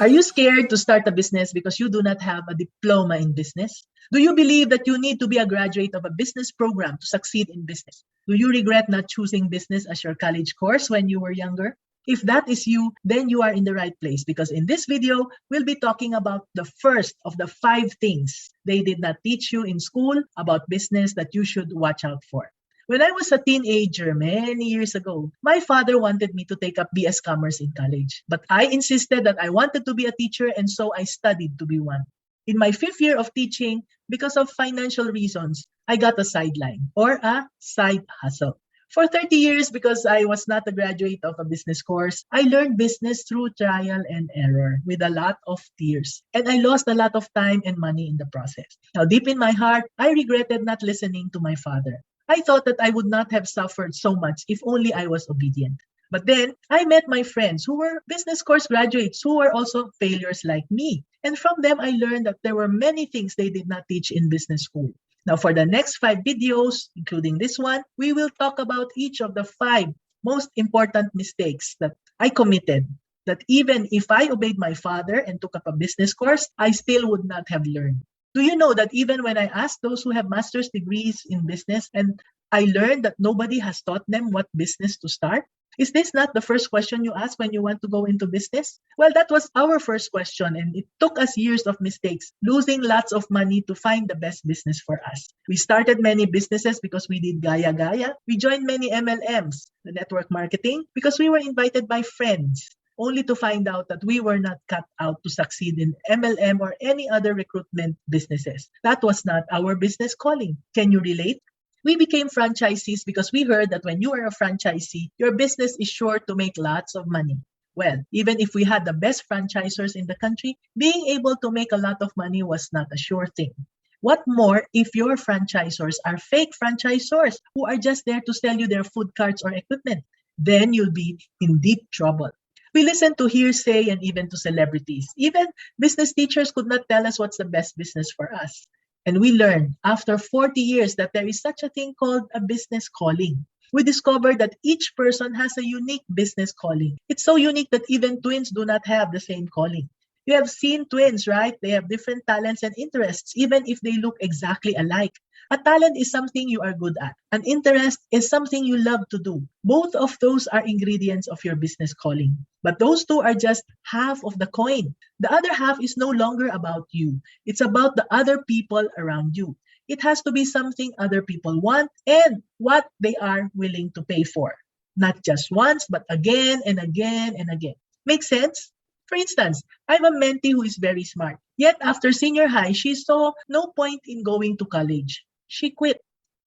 Are you scared to start a business because you do not have a diploma in business? Do you believe that you need to be a graduate of a business program to succeed in business? Do you regret not choosing business as your college course when you were younger? If that is you, then you are in the right place because in this video, we'll be talking about the first of the 5 things they did not teach you in school about business that you should watch out for. When I was a teenager many years ago, my father wanted me to take up BS Commerce in college. But I insisted that I wanted to be a teacher and so I studied to be one. In my 5th year of teaching, because of financial reasons, I got a sideline or a side hustle. For 30 years, because I was not a graduate of a business course, I learned business through trial and error with a lot of tears. And I lost a lot of time and money in the process. Now, deep in my heart, I regretted not listening to my father. I thought that I would not have suffered so much if only I was obedient. But then, I met my friends who were business course graduates who were also failures like me. And from them, I learned that there were many things they did not teach in business school. Now, for the next 5 videos, including this one, we will talk about each of the 5 most important mistakes that I committed. That even if I obeyed my father and took up a business course, I still would not have learned. Do you know that even when I asked those who have master's degrees in business and I learned that nobody has taught them what business to start? Is this not the first question you ask when you want to go into business? Well, that was our first question and it took us years of mistakes, losing lots of money to find the best business for us. We started many businesses because we did gaya-gaya. We joined many MLMs, the network marketing, because we were invited by friends, only to find out that we were not cut out to succeed in MLM or any other recruitment businesses. That was not our business calling. Can you relate? We became franchisees because we heard that when you are a franchisee, your business is sure to make lots of money. Well, even if we had the best franchisors in the country, being able to make a lot of money was not a sure thing. What more if your franchisors are fake franchisors who are just there to sell you their food carts or equipment? Then you'll be in deep trouble. We listened to hearsay and even to celebrities. Even business teachers could not tell us what's the best business for us. And we learned after 40 years that there is such a thing called a business calling. We discovered that each person has a unique business calling. It's so unique that even twins do not have the same calling. You have seen twins, right? They have different talents and interests, even if they look exactly alike. A talent is something you are good at. An interest is something you love to do. Both of those are ingredients of your business calling. But those two are just half of the coin. The other half is no longer about you. It's about the other people around you. It has to be something other people want and what they are willing to pay for. Not just once, but again and again and again. Make sense? For instance, I'm a mentee who is very smart. Yet after senior high, she saw no point in going to college. She quit.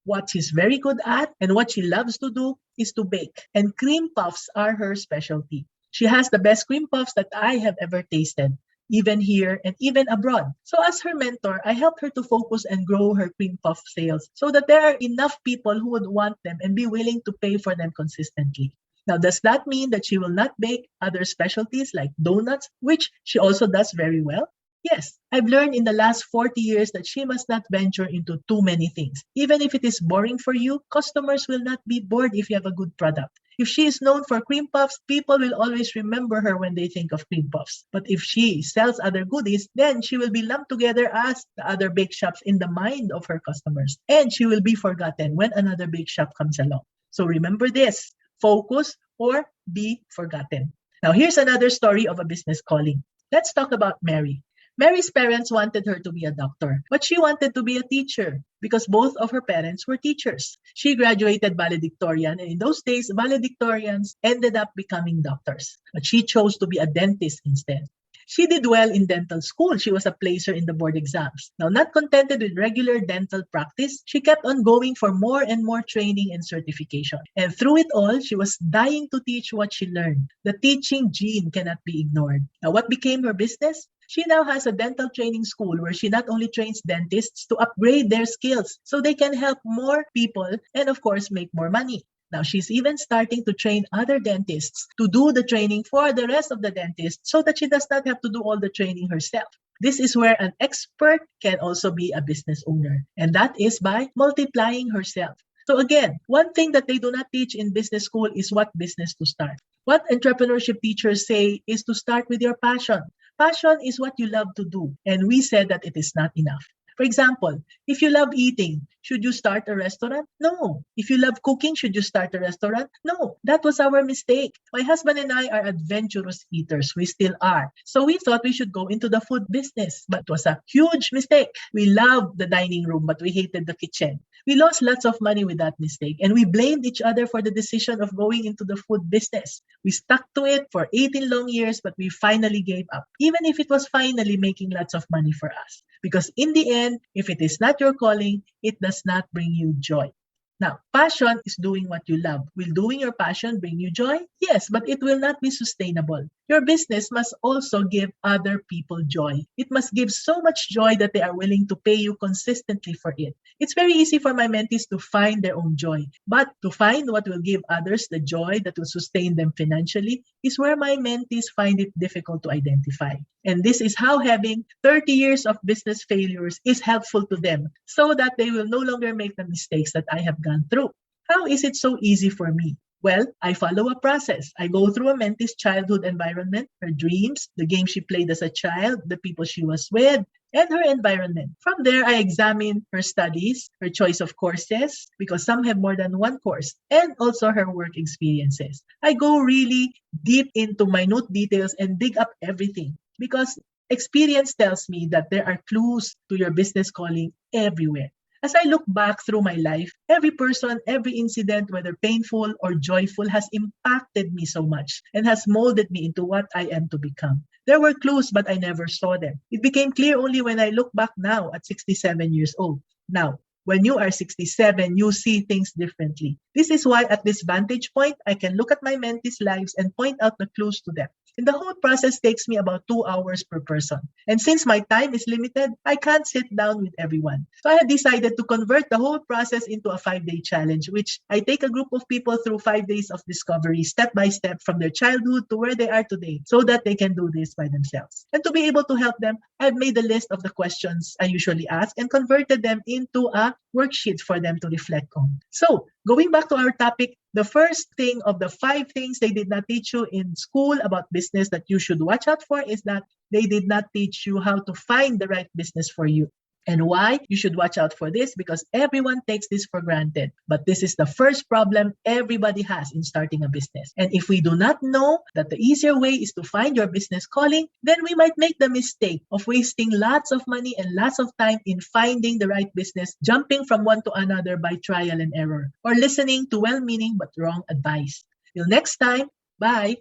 What she's very good at and what she loves to do is to bake. And cream puffs are her specialty. She has the best cream puffs that I have ever tasted, even here and even abroad. So as her mentor, I help her to focus and grow her cream puff sales so that there are enough people who would want them and be willing to pay for them consistently. Now, does that mean that she will not bake other specialties like donuts, which she also does very well? Yes, I've learned in the last 40 years that she must not venture into too many things. Even if it is boring for you, customers will not be bored if you have a good product. If she is known for cream puffs, people will always remember her when they think of cream puffs. But if she sells other goodies, then she will be lumped together as the other bake shops in the mind of her customers. And she will be forgotten when another bake shop comes along. So remember this, focus or be forgotten. Now here's another story of a business calling. Let's talk about Mary. Mary's parents wanted her to be a doctor, but she wanted to be a teacher because both of her parents were teachers. She graduated valedictorian, and in those days, valedictorians ended up becoming doctors. But she chose to be a dentist instead. She did well in dental school. She was a placer in the board exams. Now, not contented with regular dental practice, she kept on going for more and more training and certification. And through it all, she was dying to teach what she learned. The teaching gene cannot be ignored. Now, what became her business? She now has a dental training school where she not only trains dentists to upgrade their skills so they can help more people and, of course, make more money. Now, she's even starting to train other dentists to do the training for the rest of the dentists so that she does not have to do all the training herself. This is where an expert can also be a business owner, and that is by multiplying herself. So again, one thing that they do not teach in business school is what business to start. What entrepreneurship teachers say is to start with your passion. Passion is what you love to do, and we said that it is not enough. For example, if you love eating, should you start a restaurant? No. If you love cooking, should you start a restaurant? No. That was our mistake. My husband and I are adventurous eaters. We still are. So we thought we should go into the food business, but it was a huge mistake. We loved the dining room, but we hated the kitchen. We lost lots of money with that mistake, and we blamed each other for the decision of going into the food business. We stuck to it for 18 long years, but we finally gave up, even if it was finally making lots of money for us. Because in the end, if it is not your calling, it does not bring you joy. Now, passion is doing what you love. Will doing your passion bring you joy? Yes, but it will not be sustainable. Your business must also give other people joy. It must give so much joy that they are willing to pay you consistently for it. It's very easy for my mentees to find their own joy, but to find what will give others the joy that will sustain them financially is where my mentees find it difficult to identify. And this is how having 30 years of business failures is helpful to them so that they will no longer make the mistakes that I have gone through. How is it so easy for me? Well, I follow a process. I go through a mentee's childhood environment, her dreams, the games she played as a child, the people she was with, and her environment. From there, I examine her studies, her choice of courses, because some have more than one course, and also her work experiences. I go really deep into minute details and dig up everything because experience tells me that there are clues to your business calling everywhere. As I look back through my life, every person, every incident, whether painful or joyful, has impacted me so much and has molded me into what I am to become. There were clues, but I never saw them. It became clear only when I look back now at 67 years old. Now, when you are 67, you see things differently. This is why at this vantage point, I can look at my mentees' lives and point out the clues to them. And the whole process takes me about 2 hours per person. And since my time is limited, I can't sit down with everyone. So I have decided to convert the whole process into a 5-day challenge, which I take a group of people through 5 days of discovery, step by step, from their childhood to where they are today, so that they can do this by themselves. And to be able to help them, I've made a list of the questions I usually ask and converted them into a worksheet for them to reflect on. So, going back to our topic, the first thing of the 5 things they did not teach you in school about business that you should watch out for is that they did not teach you how to find the right business for you. And why you should watch out for this? Because everyone takes this for granted. But this is the first problem everybody has in starting a business. And if we do not know that the easier way is to find your business calling, then we might make the mistake of wasting lots of money and lots of time in finding the right business, jumping from one to another by trial and error, or listening to well-meaning but wrong advice. Till next time, bye!